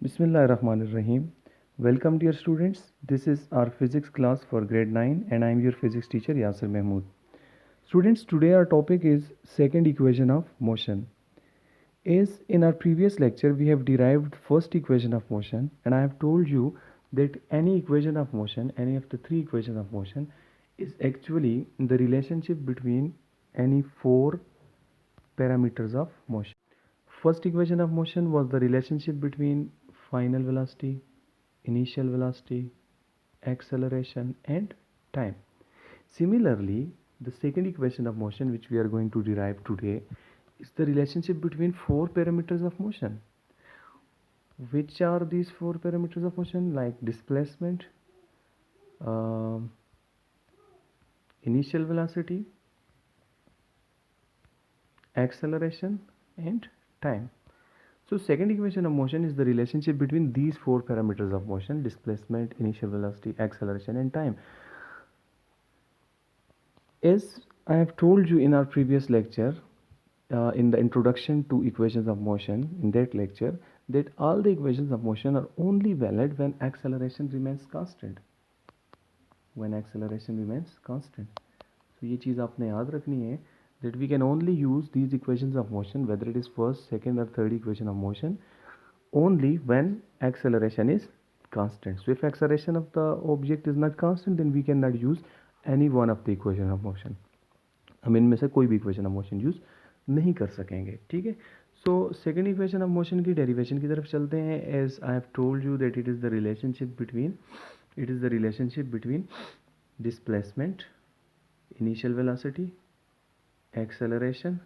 Bismillahirrahmanirrahim. Welcome dear students. This is our physics class for grade 9 and I am your physics teacher Yasir Mahmood. Students, today our topic is second equation of motion. As in our previous lecture we have derived first equation of motion and I have told you that any equation of motion, any of the three equations of motion is actually the relationship between any four parameters of motion. First equation of motion was the relationship between final velocity, initial velocity, acceleration and time. Similarly, the second equation of motion which we are going to derive today is the relationship between four parameters of motion. Which are these four parameters of motion? Like displacement, um, initial velocity, acceleration and time. So second equation of motion is the relationship between these four parameters of motion: displacement, initial velocity, acceleration and time. As I have told you in our previous lecture, in the introduction to equations of motion, in that lecture, that all the equations of motion are only valid when acceleration remains constant. When acceleration remains constant. So ये चीज़ आपने याद रखनी है that we can only use these equations of motion, whether it is first, second or third equation of motion, only when acceleration is constant. So if acceleration of the object is not constant, then we cannot use any one of the equation of motion. हम इनमें से कोई भी equation of motion use नहीं कर सकेंगे. ठीक है. So second equation of motion की डेरिवेशन की तरफ चलते हैं. As I have told you that it is the relationship between displacement, initial velocity, acceleration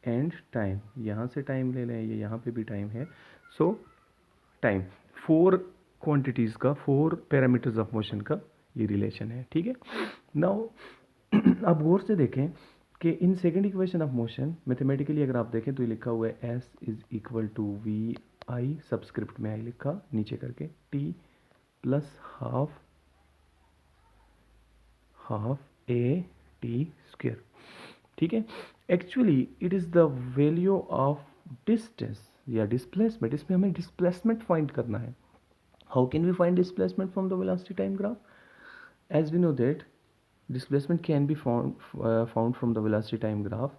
and time. यहाँ से टाइम ले लें, ये यहाँ पे भी टाइम है. सो टाइम, फोर क्वांटिटीज़ का, फोर पैरामीटर्स ऑफ मोशन का ये रिलेशन है. ठीक है. नाउ आप गौर से देखें कि इन second equation of motion mathematically अगर आप देखें तो ये लिखा हुआ है S is equal to we I, subscript में आई लिखा नीचे करके, T plus half A T square. ठीक है. Actually it is the value of distance या डिस्प्लेसमेंट. इसमें हमें डिस्प्लेसमेंट फाइंड करना है. How can we find displacement from the velocity time graph? As we know that displacement can be found from the velocity time graph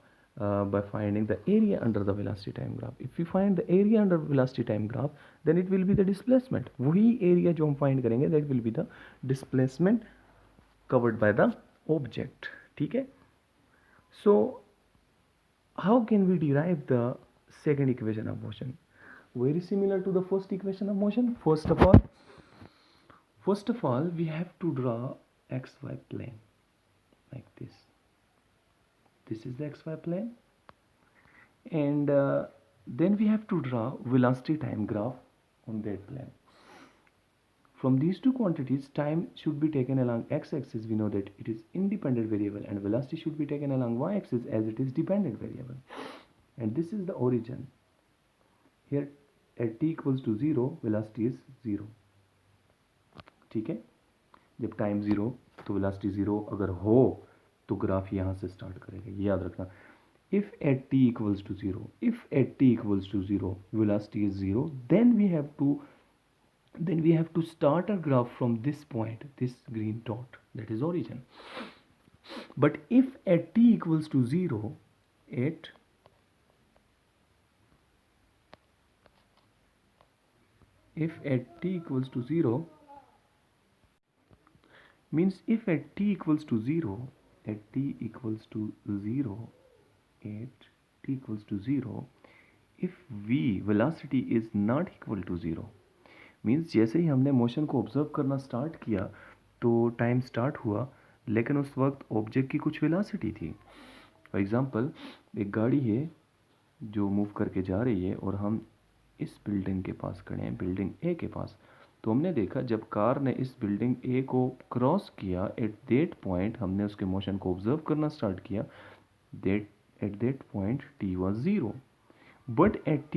by finding the area under the velocity time graph. If we find the area under velocity time graph, then it will be the displacement. वही area जो हम find करेंगे, that will be the displacement covered by the object. ठीक है. So how can we derive the second equation of motion? Very similar to the first equation of motion. First of all we have to draw xy plane like this. This is the xy plane, and then we have to draw velocity time graph on that plane. From these two quantities, time should be taken along x-axis. We know that it is independent variable, and velocity should be taken along y-axis as it is dependent variable. And this is the origin. Here at t equals to 0, velocity is 0. ठीक है. जब time 0 तो velocity 0 अगर हो तो graph यहाँ से start करेगा. ये याद रखना. If at t equals to 0, velocity is 0, then we have to start our graph from this point, this green dot, that is origin. But if at t equals to 0, means if at t equals to 0, if v velocity is not equal to 0, means जैसे ही हमने motion को observe करना start किया तो time start हुआ, लेकिन उस वक्त ऑब्जेक्ट की कुछ वेलोसिटी थी. फॉर एग्जांपल, एक गाड़ी है जो मूव करके जा रही है और हम इस बिल्डिंग के पास खड़े हैं, बिल्डिंग ए के पास. तो हमने देखा जब कार ने इस बिल्डिंग ए को क्रॉस किया, एट दैट पॉइंट हमने उसके मोशन को ऑब्जर्व करना स्टार्ट किया. Eight that point T was 0. But at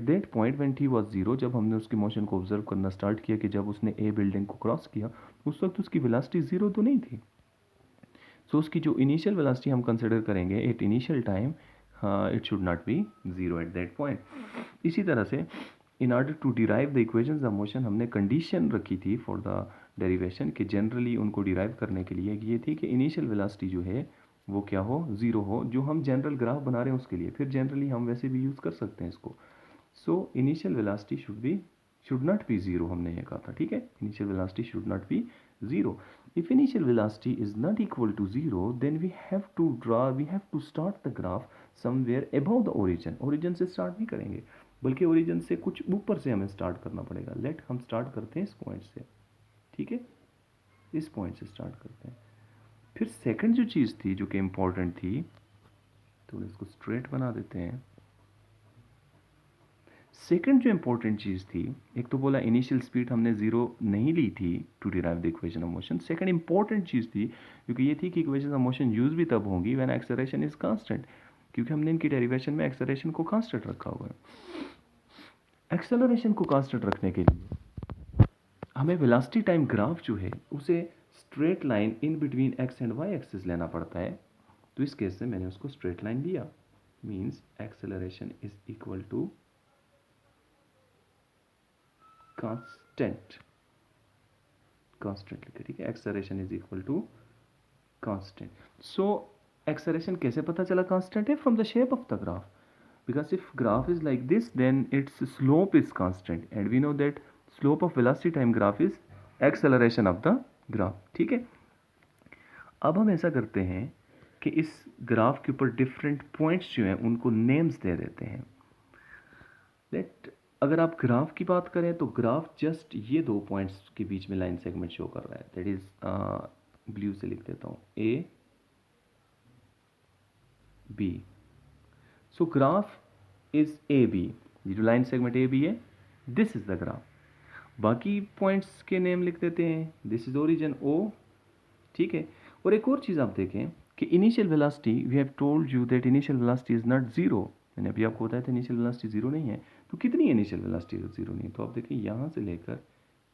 that point when T was 0, जब हमने उसके मोशन को ऑब्जर्व करना स्टार्ट किया कि जब उसने ए बिल्डिंग को क्रॉस किया, उस वक्त उसकी वेलोसिटी 0 तो नहीं थी. सो उसकी जो इनिशियल वेलोसिटी हम कंसिडर करेंगे at initial time, it should not be 0 at that point. इसी तरह से in order to derive the equations of motion हमने कंडीशन रखी थी फॉर द डेरिवेशन कि जनरली उनको डिराइव करने के लिए ये थी कि इनिशियल वेलोसिटी जो है वो क्या हो, ज़ीरो हो, जो हम जनरल ग्राफ बना रहे हैं उसके लिए। फिर जनरली हम वैसे भी यूज़ कर सकते हैं इसको। So initial velocity should not be zero, हमने ये कहा था, ठीक है। Initial velocity should not be zero. If initial velocity is not equal to zero then we have to start the graph somewhere above the origin. Origin से start नहीं करेंगे, बल्कि ओरिजिन से कुछ ऊपर से हमें स्टार्ट करना पड़ेगा। लेट हम स्टार्ट करते हैं इस पॉइंट से, ठीक है, इस पॉइंट से स्टार्ट करते हैं। फिर सेकंड जो चीज़ थी जो कि इम्पोर्टेंट थी, तो इसको स्ट्रेट बना देते हैं। सेकंड जो इम्पोर्टेंट चीज़ थी, एक तो बोला इनिशियल स्पीड हमने ज़ीरो नहीं ली थी to derive the equation of motion. Second important चीज़ थी क्योंकि ये थी कि इक्वेशन ऑफ मोशन यूज भी तब होंगी व्हेन एक्सेलरेशन इज कांस्टेंट, क्योंकि हमने इनकी डेरिवेशन में एक्सेलरेशन को कांस्टेंट रखा हुआ है। एक्सेलरेशन को कांस्टेंट रखने के लिए हमें वेलोसिटी टाइम ग्राफ जो है उसे straight line in between X and Y axis लेना पड़ता है। तो इस केस में मैंने उसको स्ट्रेट लाइन लिया, means acceleration is equal to constant लिखे, ठीक है। Acceleration is equal to constant. So acceleration कैसे पता चला कांस्टेंट है? From the shape of the graph, because if graph is like this then its slope is constant and we know that slope of velocity time graph is acceleration of the graph, ठीक है। अब हम ऐसा करते हैं कि इस graph के ऊपर डिफरेंट पॉइंट्स जो हैं उनको नेम्स दे देते हैं। लेट अगर आप ग्राफ की बात करें तो ग्राफ जस्ट ये दो पॉइंट्स के बीच में लाइन सेगमेंट शो कर रहा है, दैट इज ब्लू से लिख देता हूँ A B. So graph is A B, ये जो लाइन सेगमेंट ए बी है दिस इज द ग्राफ। बाकी पॉइंट्स के नेम लिख देते हैं, दिस इज ओरिजिन ओ, ठीक है। और एक और चीज़ आप देखें कि initial velocity, we have told you that initial velocity is not zero. मैंने अभी आपको बताया था इनिशियल वेलोसिटी जीरो नहीं है, तो कितनी इनिशियल वेलोसिटी जीरो नहीं है? तो आप देखें यहाँ से लेकर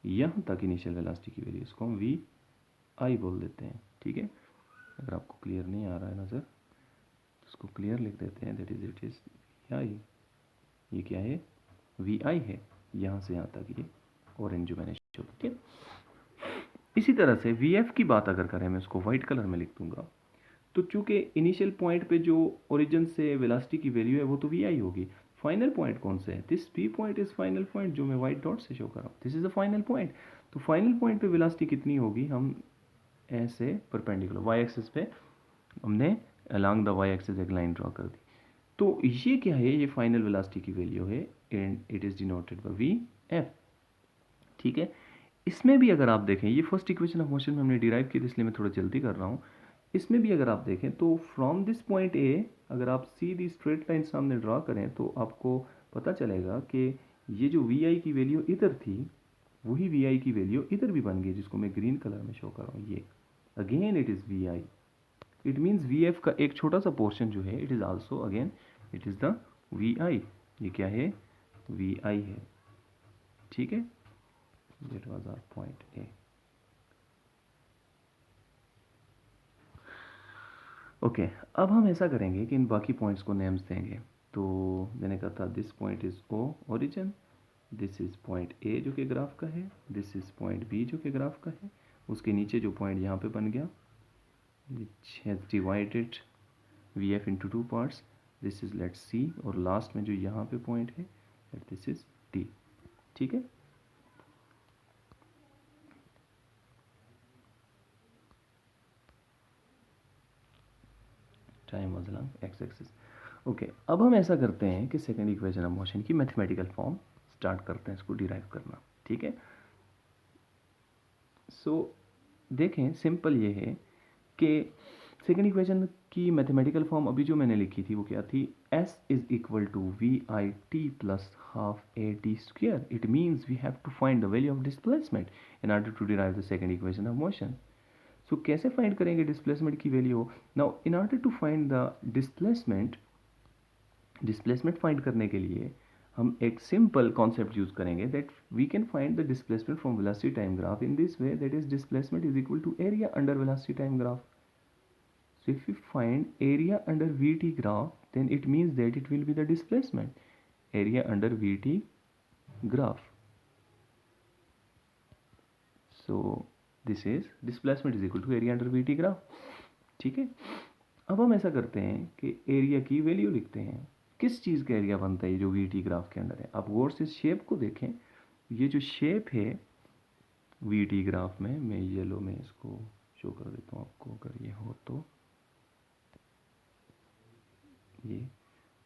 यहाँ तक इनिशियल वेलोसिटी की वैल्यू, इसको हम वी आई बोल देते हैं, ठीक है। अगर आपको क्लियर नहीं आ रहा है नज़र तो उसको क्लियर लिख देते हैं, that is it is V I. ये क्या है? वी आई है, यहाँ से यहाँ तक ये ऑरेंज जो मैंने शो किया। इसी तरह से वी एफ की बात अगर करें, मैं उसको वाइट कलर में लिख दूंगा, तो चूंकि इनिशियल पॉइंट पे जो ओरिजिन से वेलोसिटी की वैल्यू है वो तो वी आई होगी। फाइनल पॉइंट कौन सा है? This B point is final point, जो मैं वाइट डॉट से शो कर रहा हूँ, this is the final point. तो फाइनल पॉइंट पे वेलोसिटी कितनी होगी? हम ऐसे परपेंडिकुलर वाई एक्सिस पे हमने अलॉन्ग द वाई एक्सिस एक लाइन ड्रॉ कर दी। तो ये क्या है? ये फाइनल वेलोसिटी की वैल्यू है and it is denoted by V F, ठीक है। इसमें भी अगर आप देखें, ये फर्स्ट इक्वेशन ऑफ मोशन में हमने डिराइव की थी इसलिए मैं थोड़ा जल्दी कर रहा हूँ। इसमें भी अगर आप देखें तो फ्रॉम दिस पॉइंट ए अगर आप सीधी स्ट्रेट लाइन सामने ड्रा करें तो आपको पता चलेगा कि ये जो वी आई की वैल्यू इधर थी वही वी आई की वैल्यू इधर भी बन गई, जिसको मैं ग्रीन कलर में शो कर रहा हूँ। ये again it is V I, it means V F का एक छोटा सा पोर्शन जो है it is also again it is the V I. ये क्या है? वी आई है, ठीक है। That was our point A. Okay, अब हम ऐसा करेंगे कि इन बाकी पॉइंट्स को नेम्स देंगे। तो मैंने कहा था this point is O origin, this is point A जो कि ग्राफ का है, दिस इज पॉइंट बी जो कि ग्राफ का है, उसके नीचे जो पॉइंट यहाँ पे बन गया which has divided we f into two parts, this is let see, और लास्ट में जो यहाँ पे पॉइंट है दिस इज डी, ठीक है। Time was along x axis. Okay, अब हम ऐसा करते हैं कि सेकेंड इक्वेशन ऑफ मोशन की मैथमेटिकल फॉर्म स्टार्ट करते हैं इसको डिराइव करना, ठीक है। सो देखें, सिंपल ये है कि सेकेंड इक्वेशन की मैथमेटिकल फॉर्म अभी जो मैंने लिखी थी वो क्या थी? S is equal to we I T plus half A T square. It means we have to find the value of displacement in order to derive the second equation of motion. So कैसे find करेंगे displacement की वैल्यू? Now in order to find the displacement find करने के लिए हम एक simple concept use करेंगे that we can find the displacement from velocity time graph in this way, that is displacement is equal to area under velocity time graph. So if we find area under VT graph, then it means that it will be the displacement. Area under VT graph. So this is displacement is equal to area under VT graph. ठीक है, अब हम ऐसा करते हैं कि area की value लिखते हैं. किस चीज़ का एरिया बनता है जो VT ग्राफ के अंदर है. आप गौर से शेप को देखें. ये जो शेप है VT ग्राफ में, मैं येलो में इसको शो कर देता हूँ आपको अगर ये हो तो.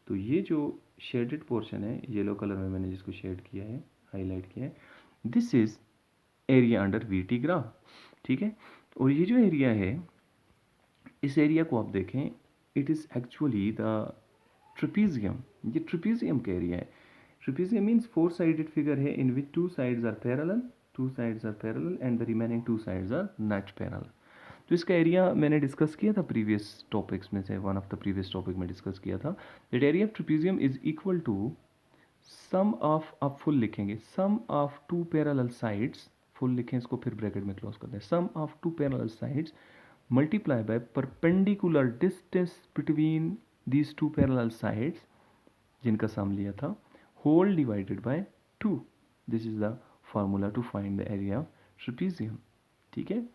ये जो शेडेड पोर्शन है येलो कलर में मैंने जिसको शेड किया है, हाईलाइट किया है, this is area under VT graph. ठीक है, और ये जो एरिया है, इस एरिया को आप देखें, it is actually the trapezium. ये ट्रेपीजियम का एरिया है. ट्रेपीजियम मीन्स 4 साइडेड फिगर है in which 2 sides are parallel and the remaining 2 sides are not parallel. तो इसका एरिया मैंने डिस्कस किया था प्रीवियस टॉपिक्स में से, one of the previous topic में डिस्कस किया था. That area of trapezium is equal to sum of, आप फुल लिखेंगे, sum of 2 parallel sides, full लिखें इसको फिर ब्रैकेट में क्लोज करते हैं, sum of 2 parallel sides multiply by perpendicular distance between these 2 parallel sides, जिनका सम लिया था, whole divided by 2. This is the formula to find the area of trapezium. ठीक है,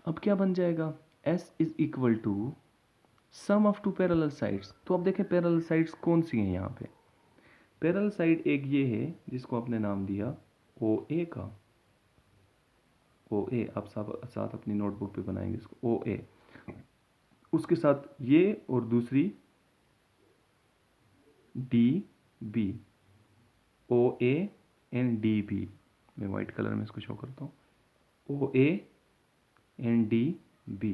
अब क्या बन जाएगा, S is equal to sum of 2 parallel sides. तो अब देखें पैरेलल साइड्स कौन सी हैं यहाँ पे. पैरेलल साइड एक ये है जिसको आपने नाम दिया OA का. OA आप साथ अपनी नोटबुक पे बनाएंगे इसको, OA. उसके साथ ये और दूसरी DB, OA एंड DB. मैं वाइट कलर में इसको शो करता हूँ. OA एंड DB,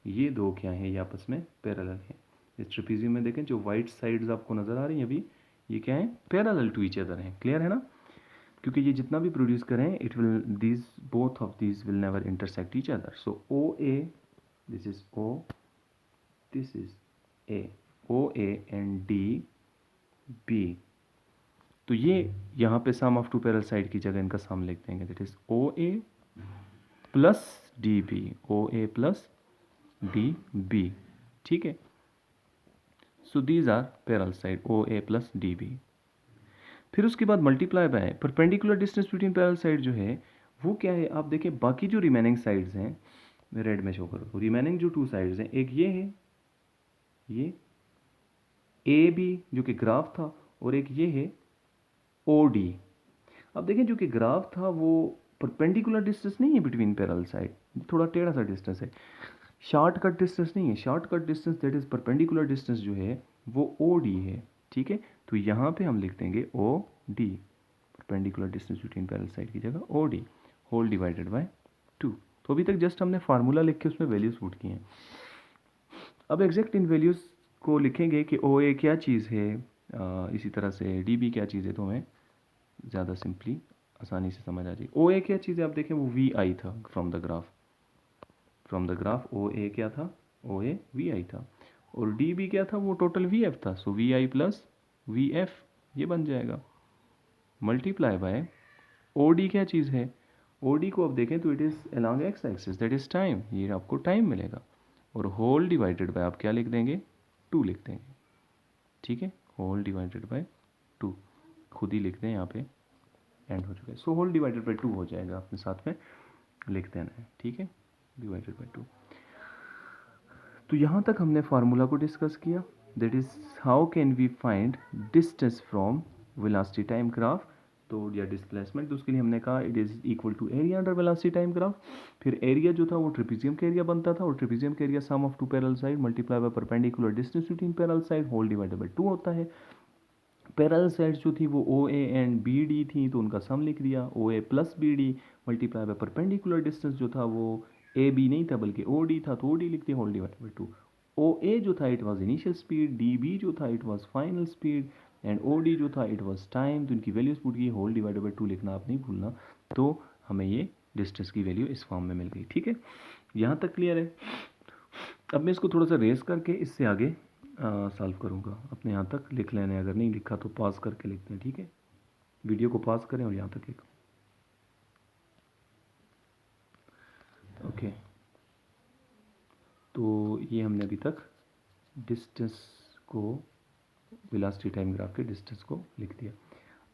ये दो क्या हैं, ये आपस में पैरेलल हैं. इस ट्रेपीजियम में देखें जो वाइट साइड्स आपको नज़र आ रही हैं अभी, ये क्या है, पैरेलल टू ईच अदर हैं. क्लियर है ना, क्योंकि ये जितना भी प्रोड्यूस करें, it will these both of these will never intersect each other. So OA, this is O, this is A, OA and DB. तो ये यहाँ पे सम ऑफ 2 पैरेलल साइड की जगह इनका सम लिख देंगे. That is OA plus DB, OA plus DB. ठीक है, so these are parallel side OA plus DB. फिर उसके बाद multiply by perpendicular distance between parallel side जो है वो क्या है, आप देखें बाकी जो रिमेनिंग साइड्स हैं, मैं रेड में शो करूँ, रिमेनिंग जो 2 साइड्स हैं, एक ये है, ये AB जो कि ग्राफ था, और एक ये है OD. अब देखें जो कि ग्राफ था वो परपेंडिकुलर डिस्टेंस नहीं है बिटवीन पैरेलल साइड, थोड़ा टेढ़ा सा डिस्टेंस है, शॉर्टकट डिस्टेंस नहीं है. Shortcut distance that is perpendicular distance जो है वो OD है. ठीक है, तो यहाँ पे हम लिख देंगे OD, perpendicular distance between parallel side की जगह OD, होल डिवाइडेड बाय 2. तो अभी तक जस्ट हमने फार्मूला लिख के उसमें वैल्यूज पुट की हैं. अब एग्जैक्ट इन वैल्यूज को लिखेंगे कि OA क्या चीज़ है, इसी तरह से DB क्या चीज़ है, तो हमें ज़्यादा सिंपली आसानी से समझ आ जाएगी. OA क्या चीज़ है, आप देखें वो VI था फ्रॉम द ग्राफ. OA क्या था, OA VI था, और DB क्या था, वो टोटल VF था. सो VI प्लस VF ये बन जाएगा, मल्टीप्लाई बाय OD क्या चीज़ है, OD को आप देखें तो it is along x axis, that is time. ये आपको टाइम मिलेगा, और होल डिवाइडेड बाय आप क्या लिख देंगे, 2 लिख देंगे. ठीक है, होल डिवाइडेड बाय 2 खुद ही लिख दें, यहाँ पे एंड हो चुका है. सो होल डिवाइडेड बाय 2 हो जाएगा, अपने साथ में लिख देना है. ठीक है, डिवाइडेड बाय 2. तो यहाँ तक हमने फार्मूला को डिस्कस किया. That is how can we find distance from velocity time graph, तो या डिस्प्लेसमेंट. तो उसके लिए हमने कहा it is equal to area under velocity time graph. फिर एरिया जो था वो ट्रेपीजियम का एरिया बनता था, और ट्रेपीजियम का area sum of 2 parallel side multiply by perpendicular distance between parallel side whole divided by 2 होता है. पैरेलल साइड्स जो थी वो OA एंड BD थी, तो उनका सम लिख दिया, OA plus BD multiply by perpendicular distance जो था वो AB नहीं था बल्कि OD था, तो OD लिख दिया, होल डिवाइडेड बाय 2. OA जो था it was initial speed, DB जो था it was final speed, and OD जो था इट वाज टाइम. तो इनकी वैल्यूज पुट की, होल डिवाइडेड बाय 2 लिखना आप नहीं भूलना. तो हमें ये डिस्टेंस की वैल्यू इस फॉर्म में मिल गई. ठीक है, यहाँ तक क्लियर है. अब मैं इसको थोड़ा सा रेस करके इससे आगे सॉल्व करूँगा. अपने यहाँ तक लिख लेने, अगर नहीं लिखा तो पॉज करके लिखते हैं. ठीक है, वीडियो को पॉज करें और यहाँ तक लिखो. ओके, तो ये हमने अभी तक डिस्टेंस को, वेलोसिटी टाइम ग्राफ के डिस्टेंस को लिख दिया.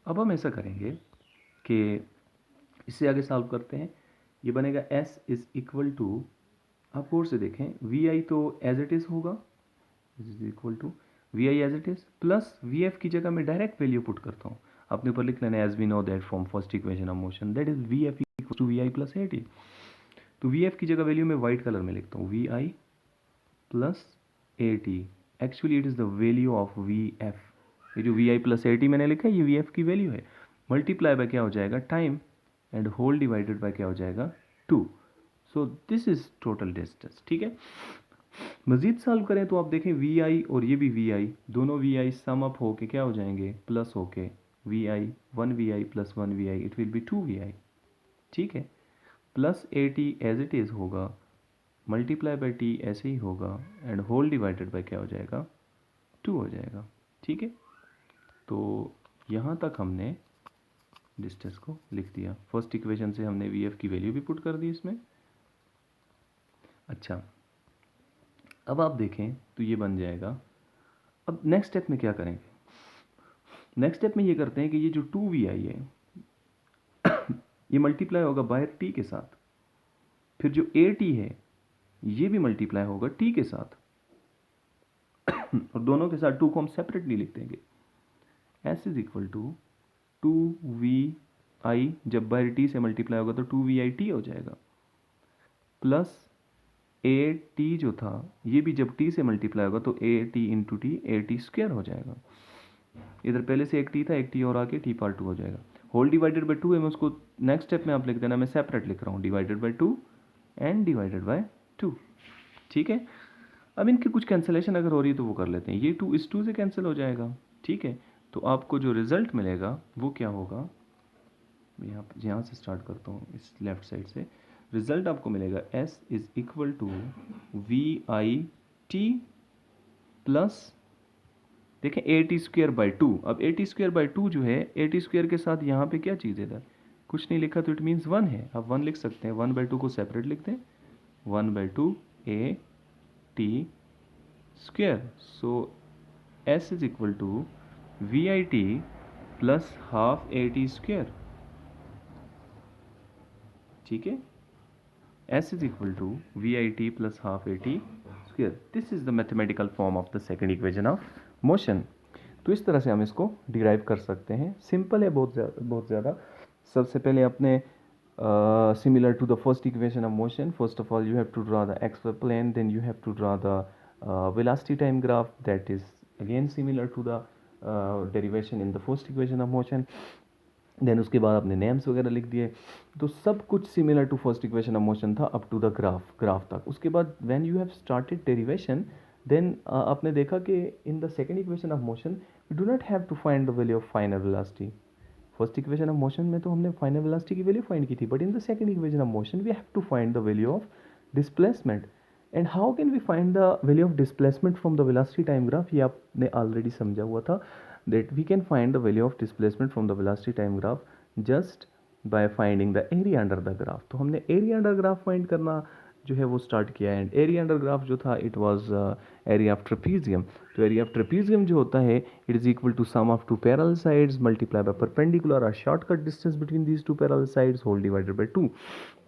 अब हम ऐसा करेंगे कि इससे आगे सॉल्व करते हैं। ये बनेगा s इज इक्वल टू, आप और से देखें, वी आई तो एज इट इज़ होगा, is equal to we i as it is plus v f की जगह मैं डायरेक्ट वैल्यू पुट करता हूँ। अपने ऊपर लिख लेना as we know that from first equation of motion that is v f equal to we I plus A t. तो वी एफ की जगह वैल्यू मैं वाइट कलर में लिखता हूँ, v I plus A t. Actually it is the value of v f. ये जो v आई plus ए t मैंने लिखा है ये वी एफ की वैल्यू है, मल्टीप्लाई बाय क्या हो जाएगा, time, and whole divided by क्या हो जाएगा, 2। So this is total distance. ठीक है, मजीद सॉल्व करें तो आप देखें वी आई और ये भी वी आई, दोनों वी आई सम अप होके क्या हो जाएंगे, प्लस होके V I, 1 V I plus 1 V I, it will be 2 V I. ठीक है, plus A T as it is होगा, मल्टीप्लाई बाय टी ऐसे ही होगा, एंड होल डिवाइडेड बाय क्या हो जाएगा, 2 हो जाएगा। ठीक है, तो यहाँ तक हमने डिस्टेंस को लिख दिया। फर्स्ट इक्वेशन से हमने वी एफ की वैल्यू भी पुट कर दी इसमें। अच्छा, अब आप देखें तो ये बन जाएगा। अब नेक्स्ट स्टेप में क्या करेंगे, नेक्स्ट स्टेप में ये करते हैं कि ये जो 2 वी आई है ये मल्टीप्लाई होगा बाय टी के साथ, फिर जो ए टी है ये भी मल्टीप्लाई होगा टी के साथ और दोनों के साथ 2 को हम सेपरेटली लिख देंगे। S is equal to 2 V I, जब बाय टी से मल्टीप्लाई होगा तो 2 वी आई टी हो जाएगा, प्लस ए टी जो था ये भी जब टी से मल्टीप्लाई होगा तो ए T into T, A T square हो जाएगा। इधर पहले से एक टी था, एक टी और आके टी पार 2 हो जाएगा। होल डिवाइडेड बाय 2 है, मैं उसको नेक्स्ट स्टेप में आप लिख देना, मैं सेपरेट लिख रहा हूँ, divided by 2 and divided by 2। ठीक है, अब इनकी कुछ कैंसिलेशन अगर हो रही है तो वो कर लेते हैं, ये 2 इस 2 से कैंसिल हो जाएगा। ठीक है, तो आपको जो रिजल्ट मिलेगा वो क्या होगा, यहाँ से स्टार्ट करता हूँ, इस लेफ्ट साइड से रिजल्ट आपको मिलेगा s is equal to we I T plus, देखें ए टी स्क्वेयर बाई 2। अब ए टी स्क्वेयर बाई 2 जो है, ए टी स्क्वेयर के साथ यहाँ पे क्या चीज़ है, इधर कुछ नहीं लिखा तो इट मीन्स 1 है। आप 1 लिख सकते हैं, 1/2 को सेपरेट लिखते हैं, 1/2 a T square. So s is equal to we I T plus half A T square. ठीक है, s is equal to VIT plus half AT square. This is the mathematical form of the second equation of motion. तो इस तरह से हम इसको derive कर सकते हैं। सिंपल है बहुत ज़्यादा। सबसे पहले अपने similar to the first equation of motion, first of all you have to draw the xy plane, then you have to draw the velocity time graph, that is again similar to the derivation in the first equation of motion. Then उसके बाद अपने names वगैरह लिख दिए, तो सब कुछ similar to first equation of motion था अप टू द ग्राफ तक। उसके बाद when you have started derivation, then आपने देखा कि in the second equation of motion we do not have to find the value of final velocity. First equation of motion में तो हमने final velocity की वैल्यू फाइंड की थी, but in the second equation of motion we have to find the value of displacement. And how can we find the value of displacement from the velocity time graph, ये आपने already समझा हुआ था, that we can find the value of displacement from the velocity time graph just by finding the area under the graph। तो हमने area under graph find करना जो है वो स्टार्ट किया है, एंड एरिया अंडर ग्राफ जो था it was area of trapezium. तो एरिया ऑफ ट्रेपीजियम जो होता है it is equal to sum of 2 parallel sides multiply by perpendicular और shortcut distance between these 2 parallel sides whole divided by 2।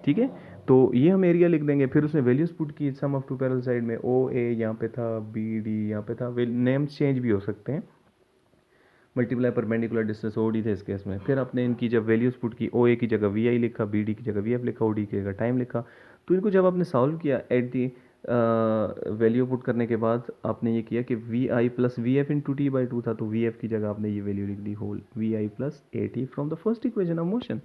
ठीक है, तो ये हम एरिया लिख देंगे, फिर उसमें वैल्यूज पुट की, सम ऑफ 2 पैरेलल साइड में ओ ए यहाँ पे था, बी डी यहाँ पे था, नेम्स चेंज भी हो सकते हैं, multiply perpendicular distance O D थे इस केस में। फिर आपने इनकी जब वैल्यूज पुट की, ओ ए की जगह वी आई लिखा, बी डी की जगह वी एफ लिखा, ओ डी की जगह टाइम लिखा। तो इनको जब आपने सॉल्व किया एट दी वैल्यू पुट करने के बाद आपने ये किया कि v I plus v f into t by 2 था, तो वी एफ की जगह आपने ये वैल्यू लिख दी whole v I plus A t from the first equation of motion.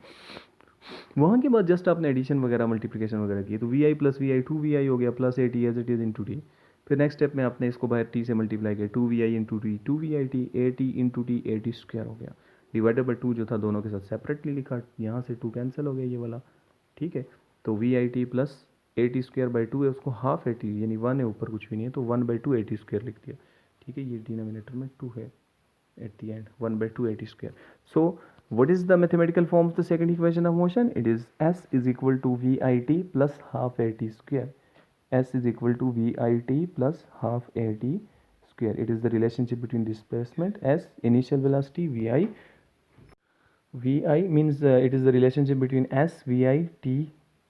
वहाँ के बाद जस्ट आपने एडिशन वगैरह मल्टीप्लिकेशन वगैरह की, तो we I plus V I 2 V I हो गया plus A T as it is into T. फिर नेक्स्ट स्टेप में आपने इसको बाय टी से मल्टीप्लाई किया, 2 V I into T, 2 V I T, A T into T, A T square हो गया, डिवाइडेड बाई 2 जो था दोनों के साथ सेपरेटली लिखा, यहाँ से 2 कैंसिल हो गया ये वाला। ठीक है, तो we I T plus A T square by 2 है, उसको हाफ ए टी यानी 1 है, ऊपर कुछ भी नहीं है, तो 1/2 ए टी स्क्वायर लिख दिया। ठीक है, ये डिनोमिनेटर में 2 है at the end, 1/2 at square. So what is the mathematical form of the second equation of motion? It is s is equal to vit plus half at square. S is equal to vit plus half at square. It is the relationship between displacement s, initial velocity vi, VI means it is the relationship between S, VI, T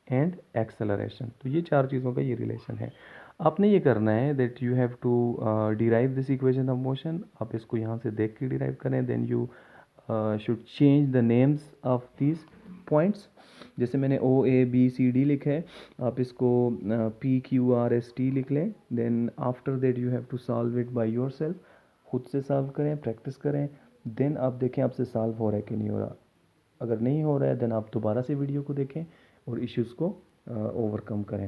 and acceleration. तो ये चार चीज़ों का ये relation है. आपने ये करना है that you have to derive this equation of motion. आप इसको यहाँ से देख के डिराइव करें. Then you should change the names of this points. जैसे मैंने OABCD लिखा है, आप इसको PQRST लिख लें. Then after that you have to solve it by yourself. खुद से सॉल्व करें, प्रैक्टिस करें. देन आप देखें आपसे सॉल्व हो रहा है कि नहीं हो रहा. अगर नहीं हो रहा है देन आप दोबारा से वीडियो को देखें और इश्यूज़ को ओवरकम करें.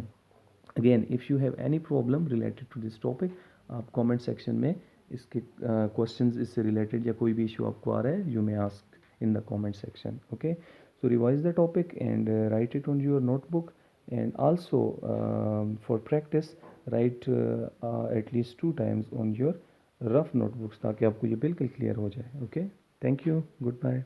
Again if you have any problem related to this topic, आप कमेंट सेक्शन में इसके क्वेश्चंस इससे रिलेटेड या कोई भी इशू आपको आ रहा है, you may ask in the comment section. Okay, so revise the topic and write it on your notebook, and also for practice write at least 2 times on your rough notebooks ताकि आपको ये बिल्कुल clear हो जाए. Okay, thank you, good bye.